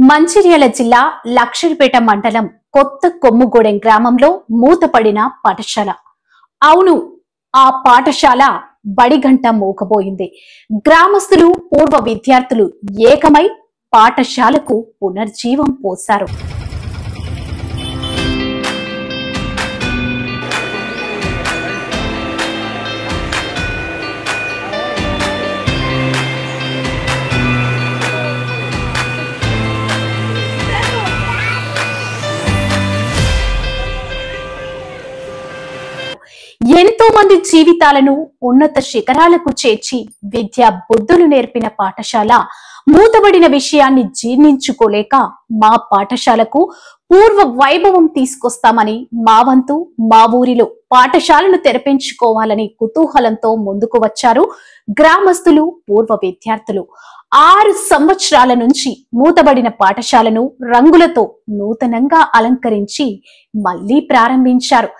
మంచిర్యాల జిల్లా లక్షరిపేట మండలం కొత్త కొమ్ముగూడెం గ్రామంలో మూతపడిన పాఠశాల. అవును, ఆ పాఠశాల బడిగంట మోగబోయింది. గ్రామస్తులు, పూర్వ విద్యార్థులు ఏకమై పాఠశాలకు పునర్జీవం పోశారు. ఎంతో మంది జీవితాలను ఉన్నత శిఖరాలకు చేర్చి విద్యా బుద్ధులు నేర్పిన పాఠశాల మూతబడిన విషయాన్ని జీర్ణించుకోలేక మా పాఠశాలకు పూర్వ వైభవం తీసుకొస్తామని మా వంతు మా ఊరిలో పాఠశాలను తెరపించుకోవాలని కుతూహలంతో ముందుకు వచ్చారు గ్రామస్తులు, పూర్వ విద్యార్థులు. 6 సంవత్సరాల నుంచి మూతబడిన పాఠశాలను రంగులతో నూతనంగా అలంకరించి మళ్లీ ప్రారంభించారు.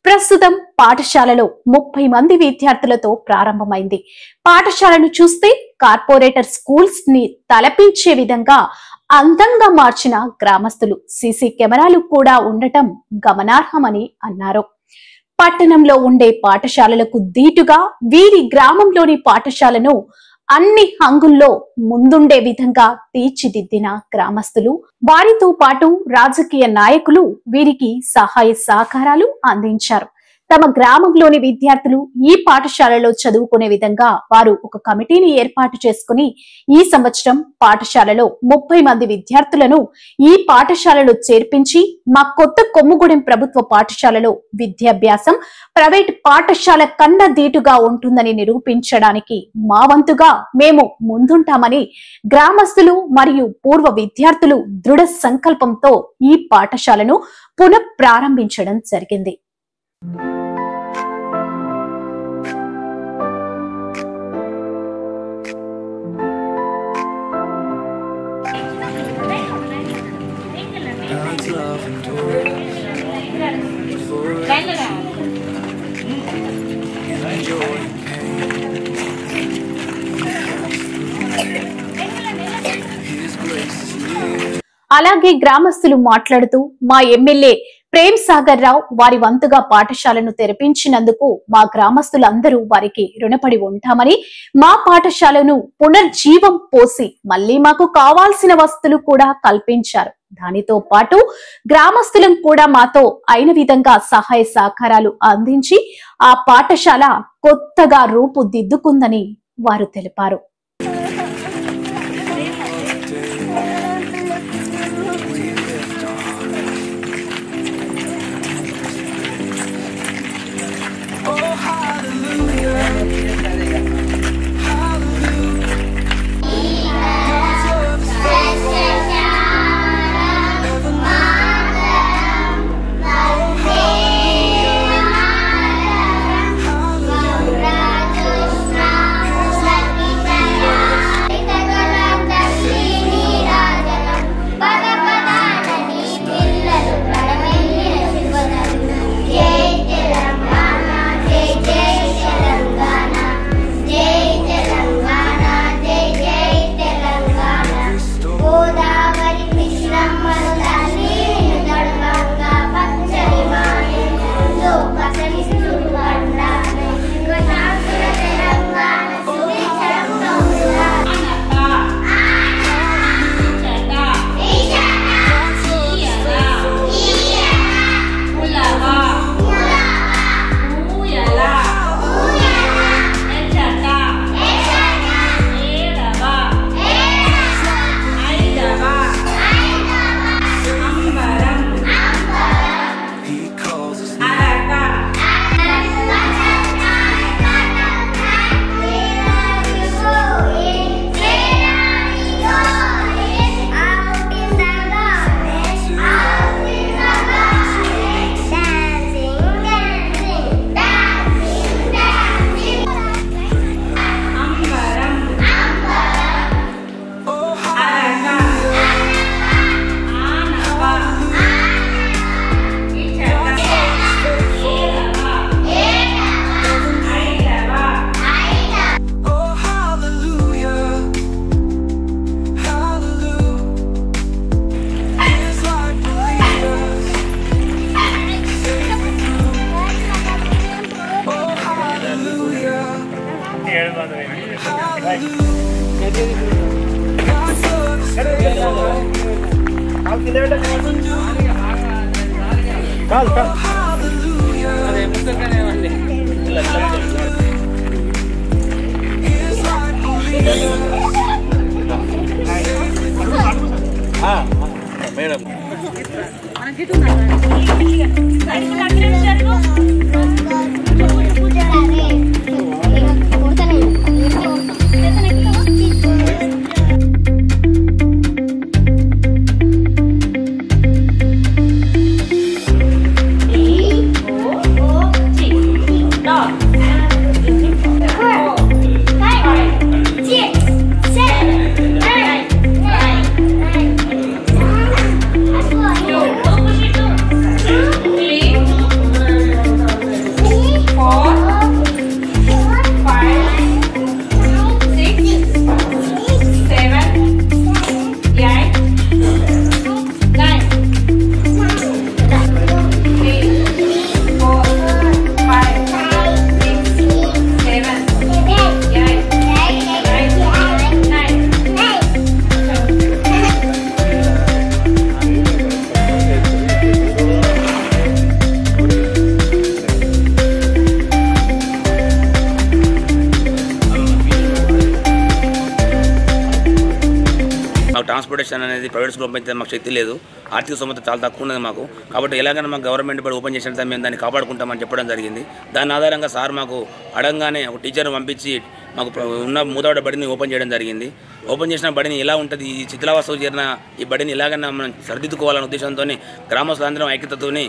ప్రస్తుతం పాఠశాలలో 30 మంది విద్యార్థులతో ప్రారంభమైంది. పాఠశాలను చూస్తే కార్పొరేటర్ స్కూల్స్ ని తలపించే విధంగా అందంగా మార్చిన గ్రామస్తులు. సీసీ కెమెరాలు కూడా ఉండటం గమనార్హమని అన్నారు. పట్టణంలో ఉండే పాఠశాలలకు దీటుగా వీరి గ్రామంలోని పాఠశాలను అన్ని హంగుల్లో ముందుండే విధంగా తీర్చిదిద్దిన గ్రామస్తులు, వారితో పాటు రాజకీయ నాయకులు వీరికి సహాయ సహకారాలు అందించారు. తమ గ్రామంలోని విద్యార్థులు ఈ పాఠశాలలో చదువుకునే విధంగా వారు ఒక కమిటీని ఏర్పాటు చేసుకుని ఈ సంవత్సరం పాఠశాలలో 30 మంది విద్యార్థులను ఈ పాఠశాలలో చేర్పించి మా కొత్త కొమ్ముగూడెం ప్రభుత్వ పాఠశాలలో విద్యాభ్యాసం ప్రైవేట్ పాఠశాల కన్నా దీటుగా ఉంటుందని నిరూపించడానికి మా వంతుగా మేము ముందుంటామని గ్రామస్తులు మరియు పూర్వ విద్యార్థులు దృఢ సంకల్పంతో ఈ పాఠశాలను పునః ప్రారంభించడం జరిగింది. అలాగే గ్రామస్తులు మాట్లాడుతూ మా ఎమ్మెల్యే ప్రేమ్ సాగర్ రావు వారి వంతుగా పాఠశాలను తెరపించినందుకు మా గ్రామస్తులందరూ వారికి రుణపడి ఉంటామని, మా పాఠశాలను పునర్జీవం పోసి మళ్లీ మాకు కావాల్సిన వస్తువులు కూడా కల్పించారు. దానితో పాటు గ్రామస్తులం కూడా మాతో అయిన విధంగా సహాయ సహకారాలు అందించి ఆ పాఠశాల కొత్తగా రూపుదిద్దుకుందని వారు తెలిపారు. మేడం ట్రాన్స్పోర్టేషన్ అనేది ప్రైవేట్ స్కూల్ పంపితే మాకు శక్తి లేదు, ఆర్థిక స్తోమత చాలా తక్కువ ఉన్నది మాకు. కాబట్టి ఎలాగైనా మాకు గవర్నమెంట్ బడి ఓపెన్ చేసినంత మేము దాన్ని కాపాడుకుంటామని చెప్పడం జరిగింది. దాని ఆధారంగా సార్ మాకు అడగగానే ఒక టీచర్ని పంపించి మాకు ఉన్న మూదవాడ బడిని ఓపెన్ చేయడం జరిగింది. ఓపెన్ చేసిన బడిని ఎలా ఉంటుంది, ఈ శిథిలావస్థకు చేరిన ఈ బడిని ఎలాగైనా మనం సరిదిద్దుకోవాలనే ఉద్దేశంతో గ్రామస్తులందరం ఐక్యతతోని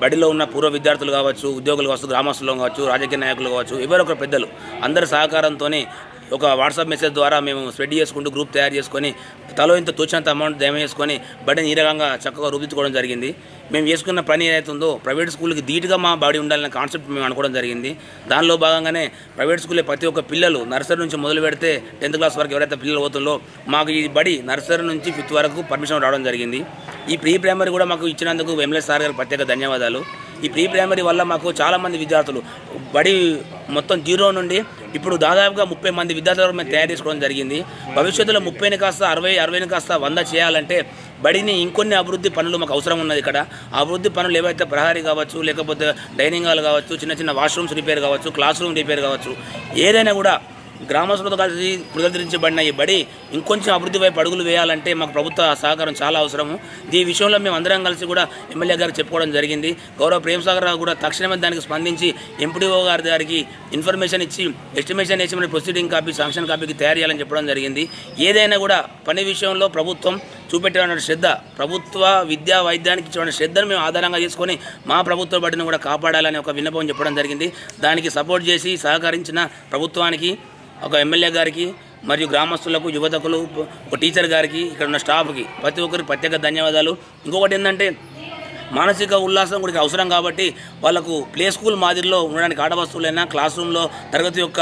బడిలో ఉన్న పూర్వ విద్యార్థులు కావచ్చు, ఉద్యోగులు కావచ్చు, గ్రామస్తులు కావచ్చు, రాజకీయ నాయకులు కావచ్చు, ఎవరొకరు పెద్దలు అందరి సహకారంతో ఒక వాట్సాప్ మెసేజ్ ద్వారా మేము స్ప్రెడ్ చేసుకుంటూ గ్రూప్ తయారు చేసుకొని తలో ఇంత తోచినంత అమౌంట్ దయం చేసుకొని బడిని ఈ రకంగా చక్కగా రూపించుకోవడం జరిగింది. మేము చేసుకున్న పని ఏదైతుందో ప్రైవేట్ స్కూల్కి ధీటుగా మా బడి ఉండాలనే కాన్సెప్ట్ మేము అనుకోవడం జరిగింది. దానిలో భాగంగానే ప్రైవేట్ స్కూల్లో ప్రతి ఒక్క పిల్లలు నర్సరీ నుంచి మొదలు పెడితే 10th క్లాస్ వరకు ఎవరైతే పిల్లలు పోతుందో మాకు ఈ బడి నర్సరీ నుంచి 5th వరకు పర్మిషన్ రావడం జరిగింది. ఈ ప్రీ ప్రైమరీ కూడా మాకు ఇచ్చినందుకు ఎంఎల్ఏ సార్ గారికి ప్రత్యేక ధన్యవాదాలు. ఈ ప్రీ ప్రైమరీ వల్ల మాకు చాలామంది విద్యార్థులు బడి మొత్తం 0 నుండి ఇప్పుడు దాదాపుగా 30 మంది విద్యార్థులు మేము తయారు చేసుకోవడం జరిగింది. భవిష్యత్తులో 30ని కాస్త 60ని కాస్త 100 చేయాలంటే బడిని ఇంకొన్ని అభివృద్ధి పనులు మాకు అవసరం ఉన్నది. ఇక్కడ అభివృద్ధి పనులు ఏవైతే ప్రహరీ కావచ్చు, లేకపోతే డైనింగ్ హాల్ కావచ్చు, చిన్న చిన్న వాష్రూమ్స్ రిపేర్ కావచ్చు, క్లాస్ రూమ్ రిపేర్ కావచ్చు, ఏదైనా కూడా గ్రామస్తులతో కలిసి పునరుద్ధరించబడిన ఈ బడి ఇంకొంచెం అభివృద్ధి వైపు అడుగులు వేయాలంటే మాకు ప్రభుత్వ సహకారం చాలా అవసరము. ఈ విషయంలో మేము అందరం కలిసి కూడా ఎమ్మెల్యే గారికి చెప్పుకోవడం జరిగింది. గౌరవ ప్రేమసాగర్ రావు కూడా తక్షణమే దానికి స్పందించి ఎంపీడీఓ గారికి ఇన్ఫర్మేషన్ ఇచ్చి ఎస్టిమేషన్ వేసి మన ప్రొసీడింగ్ కాపీ, శాంక్షన్ కాపీకి తయారు చేయాలని చెప్పడం జరిగింది. ఏదైనా కూడా పని విషయంలో ప్రభుత్వం చూపెట్టిన శ్రద్ధ, ప్రభుత్వ విద్యా వైద్యానికి ఇచ్చిన శ్రద్ధను మేము ఆధారంగా చేసుకొని మా ప్రభుత్వ బడిని కూడా కాపాడాలని ఒక విన్నపం చెప్పడం జరిగింది. దానికి సపోర్ట్ చేసి సహకరించిన ప్రభుత్వానికి, ఒక ఎమ్మెల్యే గారికి మరియు గ్రామస్తులకు, యువతకులు, ఒక టీచర్ గారికి, ఇక్కడ ఉన్న స్టాఫ్కి ప్రతి ఒక్కరికి ప్రత్యేక ధన్యవాదాలు. ఇంకొకటి ఏంటంటే మానసిక ఉల్లాసం కూడా అవసరం కాబట్టి వాళ్ళకు ప్లే స్కూల్ మాదిరిలో ఉండడానికి ఆట వస్తువులైనా, క్లాస్ రూమ్లో తరగతి యొక్క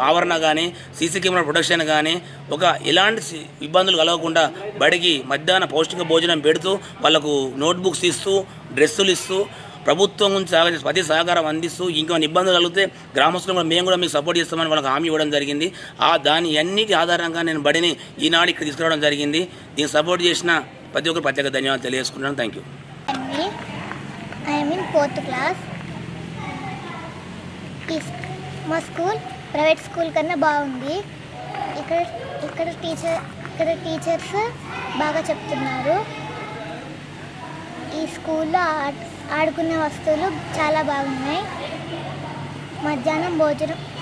ఆవరణ కానీ, సీసీ కెమెరా ప్రొటెక్షన్ కానీ, ఒక ఎలాంటి ఇబ్బందులు కలగకుండా బడికి మధ్యాహ్న పౌష్టిక భోజనం పెడుతూ వాళ్ళకు నోట్బుక్స్ ఇస్తూ, డ్రెస్సులు ఇస్తూ, ప్రభుత్వం నుంచి ప్రతి సహకారం అందిస్తూ, ఇంకేమైనా ఇబ్బందులు కలిగితే గ్రామస్తులు కూడా మేము కూడా మీకు సపోర్ట్ చేస్తామని వాళ్ళకి హామీ ఇవ్వడం జరిగింది. దాని అన్నిటి ఆధారంగా నేను బడిని ఈనాడు ఇక్కడ తీసుకురావడం జరిగింది. దీనికి సపోర్ట్ చేసిన ప్రతి ఒక్కరు ప్రత్యేక ధన్యవాదాలు తెలియజేసుకుంటున్నాను. Thank you. I'm in 4th class. మా స్కూల్ ప్రైవేట్ స్కూల్ కన్నా బాగుంది. ఇక్కడ టీచర్స్ బాగా చెప్తున్నారు. ఈ స్కూల్లో ఆడుకునే వస్తువులు చాలా బాగున్నాయి. మధ్యాహ్నం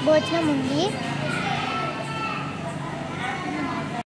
భోజనం ఉంది.